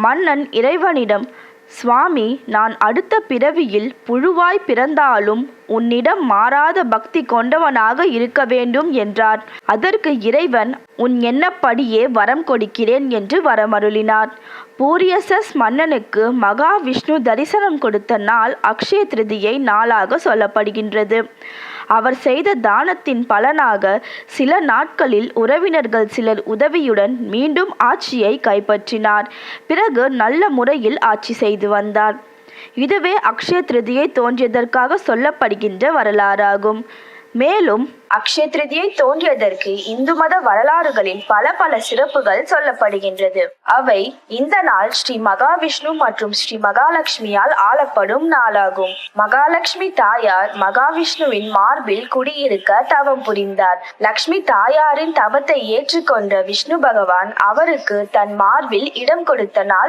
மன்னன் இறைவனிடம், சுவாமி, நான் அடுத்த பிறவியில் புழுவாய் பிறந்தாலும் உன்னிடம் மாறாத பக்தி கொண்டவனாக இருக்க வேண்டும் என்றார். அதற்கு இறைவன், உன் எண்ணப்படியே வரம் கொடுக்கிறேன் என்று வரமருளினார். பூரியசஸ் மன்னனுக்கு மகாவிஷ்ணு தரிசனம் கொடுத்த நாள் அக்ஷய திருதியை நாளாக சொல்லப்படுகின்றது. அவர் செய்த தானத்தின் பலனாக சில நாட்களில் உறவினர்கள் சிலர் உதவியுடன் மீண்டும் ஆட்சியை கைப்பற்றினார். பிறகு நல்ல முறையில் ஆட்சி செய்து வந்தார். இதுவே அக்ஷய திருதியை தோன்றியதற்காக சொல்லப்படுகின்ற வரலாறாகும். மேலும் அக்ஷய திருதியை தோன்றியதற்கு இந்து மத வரலாறுகளில் பல சிறப்புகள் சொல்லப்படுகின்றது. அவை, இந்த நாள் ஸ்ரீ மகாவிஷ்ணு மற்றும் ஸ்ரீ மகாலட்சுமியால் ஆளப்படும் நாளாகும். மகாலட்சுமி தாயார் மகாவிஷ்ணுவின் மார்பில் குடியிருக்க தவம் புரிந்தார். லக்ஷ்மி தாயாரின் தவத்தை ஏற்றுக்கொண்ட விஷ்ணு பகவான் அவருக்கு தன் மார்பில் இடம் கொடுத்த நாள்